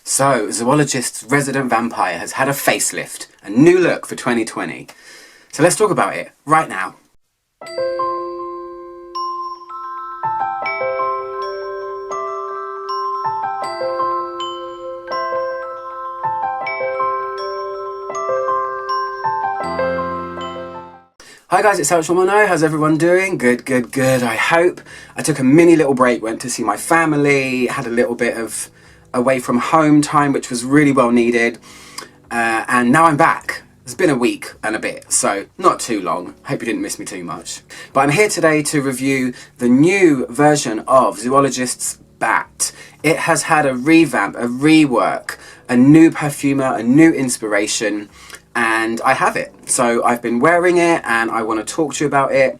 So, Zoologist's resident vampire has had a facelift, a new look for 2020. So let's talk about it right now. Hi guys, it's Alex Mono. How's everyone doing? Good. I hope. I took a mini little break, went to see my family, had a little bit of away from home time, which was really well needed. And now I'm back. It's been a week and a bit, so not too long. Hope you didn't miss me too much. But I'm here today to review the new version of Zoologist's Bat. It has had a revamp, a rework, a new perfumer, a new inspiration, and I have it. So I've been wearing it and I want to talk to you about it.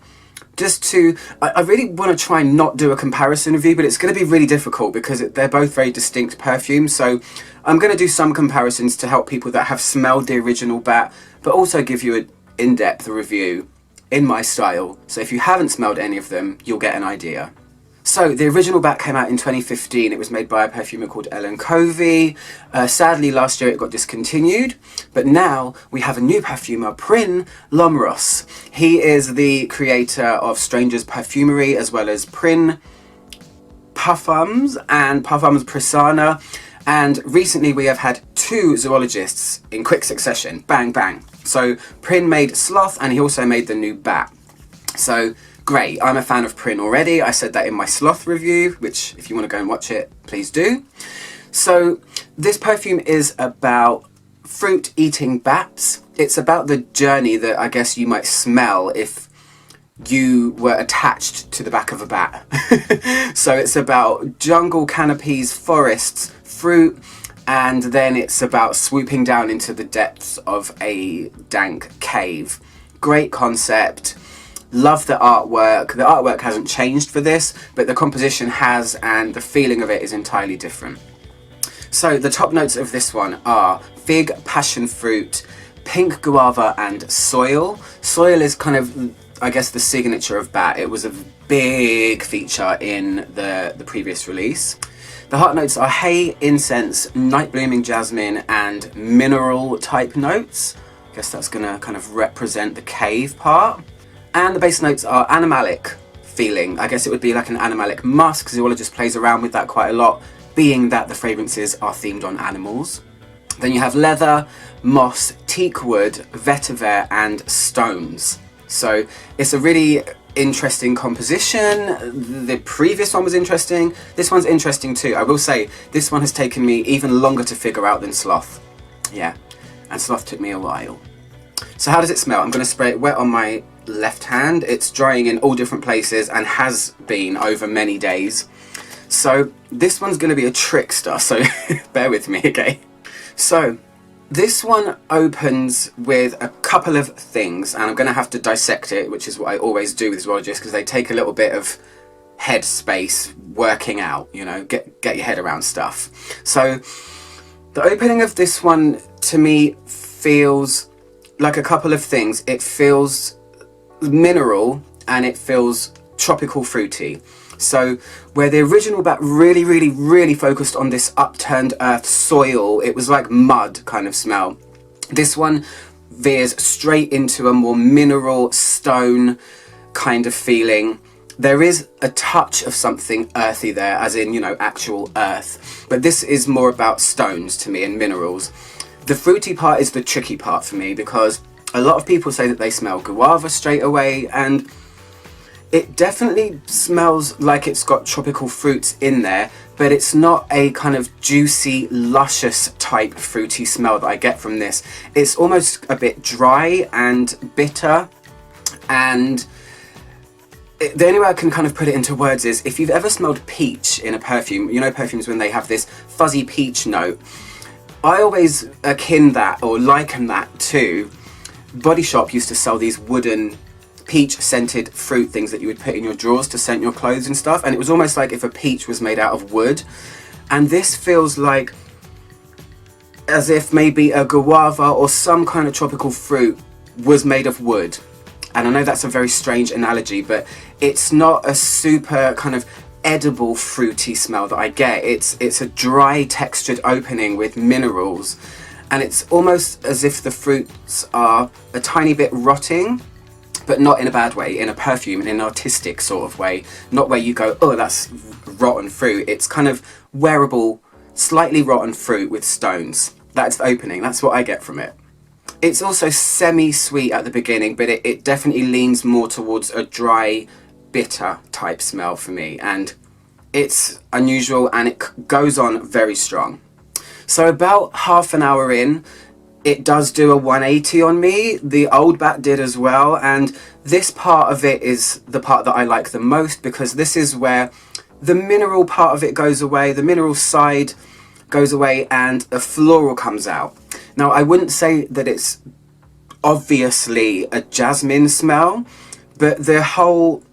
I really want to try and not do a comparison review, but it's going to be really difficult because they're both very distinct perfumes. So I'm going to do some comparisons to help people that have smelled the original Bat, but also give you an in-depth review in my style. So if you haven't smelled any of them, you'll get an idea. So the original Bat came out in 2015. It was made by a perfumer called Ellen Covey. Sadly, last year it got discontinued, but now we have a new perfumer, Prynne Lomros. He is the creator of Stranger's Perfumery, as well as Prynne Parfums and Parfums Prasanna. And recently we have had two zoologists in quick succession, bang bang. So Prynne made Sloth and he also made the new Bat. So great, I'm a fan of Prynne already. I said that in my Sloth review, which if you want to go and watch it, please do. So this perfume is about fruit eating bats. It's about the journey that I guess you might smell if you were attached to the back of a bat. So it's about jungle canopies, forests, fruit, and then it's about swooping down into the depths of a dank cave. Great concept. Love the artwork. The artwork hasn't changed for this, but the composition has, and the feeling of it is entirely different. So the top notes of this one are fig, passion fruit, pink guava, and soil. Soil is kind of, I guess, the signature of Bat. It was a big feature in the previous release. The heart notes are hay, incense, night blooming jasmine, and mineral type notes. I guess that's gonna kind of represent the cave part. And the base notes are animalic feeling. I guess it would be like an animalic musk. Zoologist plays around with that quite a lot, being that the fragrances are themed on animals. Then you have leather, moss, teak wood, vetiver, and stones. So it's a really interesting composition. The previous one was interesting. This one's interesting too. I will say this one has taken me even longer to figure out than Sloth. Yeah, and Sloth took me a while. So how does it smell? I'm going to spray it wet on my left hand. It's drying in all different places and has been over many days. So this one's going to be a trickster, so bear with me, okay? So this one opens with a couple of things, and I'm going to have to dissect it, which is what I always do with Zoologists, because they take a little bit of head space working out, you know, get your head around stuff. So the opening of this one to me feels like a couple of things. It feels mineral and it feels tropical fruity. So where the original Bat really focused on this upturned earth soil, it was like mud kind of smell. This one veers straight into a more mineral stone kind of feeling. There is a touch of something earthy there, as in, you know, actual earth, but this is more about stones to me and minerals. The fruity part is the tricky part for me, because a lot of people say that they smell guava straight away, and it definitely smells like it's got tropical fruits in there, but it's not a kind of juicy, luscious type fruity smell that I get from this. It's almost a bit dry and bitter, and the only way I can kind of put it into words is, if you've ever smelled peach in a perfume, you know perfumes when they have this fuzzy peach note, I always akin that or liken that to Body Shop used to sell these wooden peach scented fruit things that you would put in your drawers to scent your clothes and stuff, and it was almost like if a peach was made out of wood. And this feels like as if maybe a guava or some kind of tropical fruit was made of wood. And I know that's a very strange analogy, but it's not a super kind of edible fruity smell that I get. It's a dry textured opening with minerals, and it's almost as if the fruits are a tiny bit rotting, but not in a bad way, in a perfume, in an artistic sort of way, not where you go, oh, that's rotten fruit. It's kind of wearable, slightly rotten fruit with stones. That's the opening, that's what I get from it. It's also semi-sweet at the beginning, but it definitely leans more towards a dry, bitter type smell for me, and it's unusual and it goes on very strong. So about half an hour in, it does do a 180 on me. The old bat did as well, and this part of it is the part that I like the most, because this is where the mineral part of it goes away, the mineral side goes away, and a floral comes out. Now, I wouldn't say that it's obviously a jasmine smell, but the whole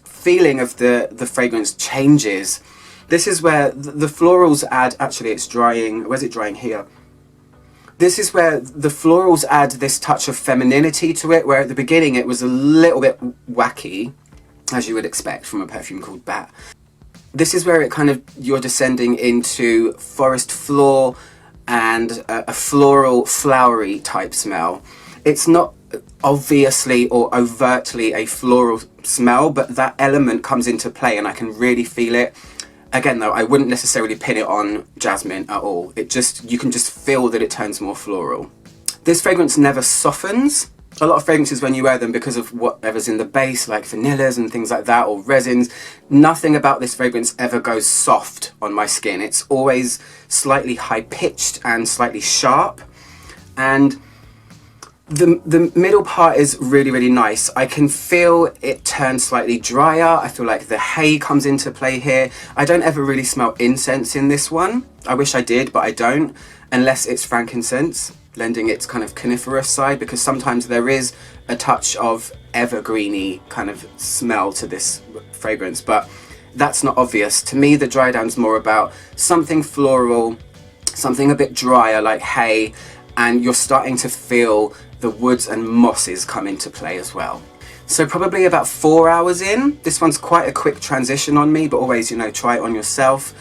feeling of the fragrance changes. This is where the florals add, actually it's drying, where's it drying here? This is where the florals add this touch of femininity to it, where at the beginning it was a little bit wacky, as you would expect from a perfume called Bat. This is where it kind of, you're descending into forest floor and a floral, flowery type smell. It's not obviously or overtly a floral smell, but that element comes into play and I can really feel it. Again though, I wouldn't necessarily pin it on jasmine at all. You can just feel that it turns more floral. This fragrance never softens. A lot of fragrances, when you wear them, because of whatever's in the base, like vanillas and things like that, or resins, nothing about this fragrance ever goes soft on my skin. It's always slightly high-pitched and slightly sharp. And the middle part is really, really nice. I can feel it turn slightly drier. I feel like the hay comes into play here. I don't ever really smell incense in this one. I wish I did, but I don't, unless it's frankincense, lending its kind of coniferous side, because sometimes there is a touch of evergreeny kind of smell to this fragrance, but that's not obvious. To me, the dry down's more about something floral, something a bit drier like hay, and you're starting to feel the woods and mosses come into play as well. So probably about 4 hours in, this one's quite a quick transition on me, but always, you know, try it on yourself.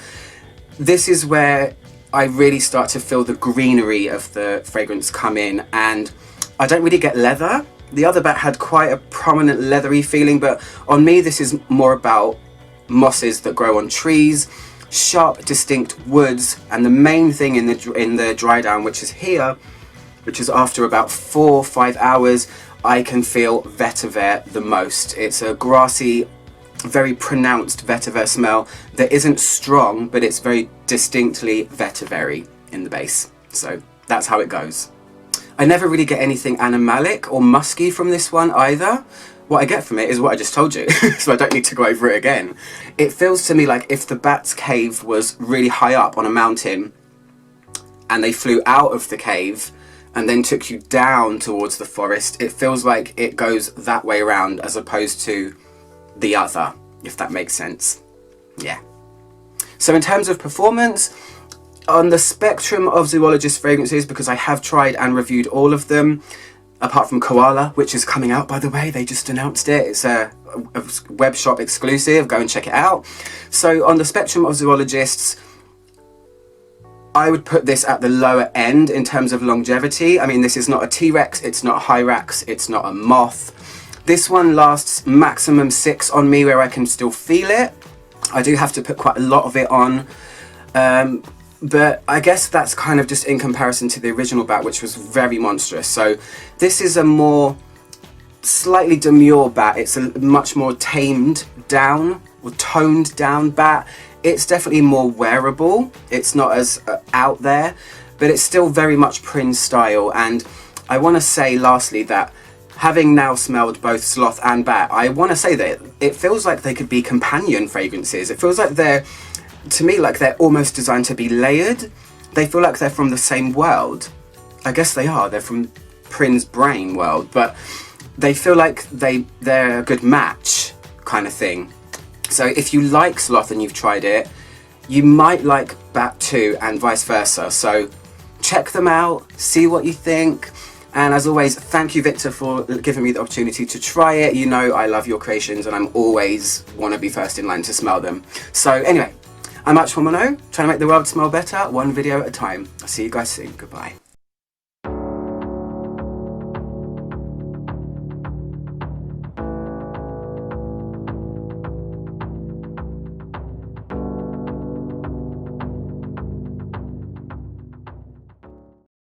This is where I really start to feel the greenery of the fragrance come in, and I don't really get leather. The other bat had quite a prominent leathery feeling, but on me this is more about mosses that grow on trees, sharp distinct woods, and the main thing in the dry down, which is here, which is after about 4 or 5 hours, I can feel vetiver the most. It's a grassy, very pronounced vetiver smell that isn't strong, but it's very distinctly vetiver-y in the base. So that's how it goes. I never really get anything animalic or musky from this one either. What I get from it is what I just told you, so I don't need to go over it again. It feels to me like if the bat's cave was really high up on a mountain and they flew out of the cave and then took you down towards the forest, it feels like it goes that way around as opposed to the other, if that makes sense. Yeah. So in terms of performance, on the spectrum of Zoologist fragrances, because I have tried and reviewed all of them, apart from Koala, which is coming out, by the way, they just announced it. It's a web shop exclusive, go and check it out. So on the spectrum of Zoologists, I would put this at the lower end in terms of longevity. I mean, this is not a T-Rex, it's not a Hyrax, it's not a Moth. This one lasts maximum 6 on me, where I can still feel it. I do have to put quite a lot of it on, but I guess that's kind of just in comparison to the original bat, which was very monstrous. So this is a more slightly demure bat. It's a much more tamed down or toned down bat. It's definitely more wearable. It's not as out there, but it's still very much Prin style. And I want to say lastly that having now smelled both Sloth and Bat, I want to say that it feels like they could be companion fragrances. It feels like they're, to me, like they're almost designed to be layered. They feel like they're from the same world. I guess they are. They're from Prin's brain world, but they feel like they're a good match kind of thing. So if you like Sloth and you've tried it, you might like Bat too, and vice versa. So check them out, see what you think. And as always, thank you, Victor, for giving me the opportunity to try it. You know I love your creations and I'm always want to be first in line to smell them. So anyway, I'm Arch Mono, trying to make the world smell better, one video at a time. I'll see you guys soon. Goodbye.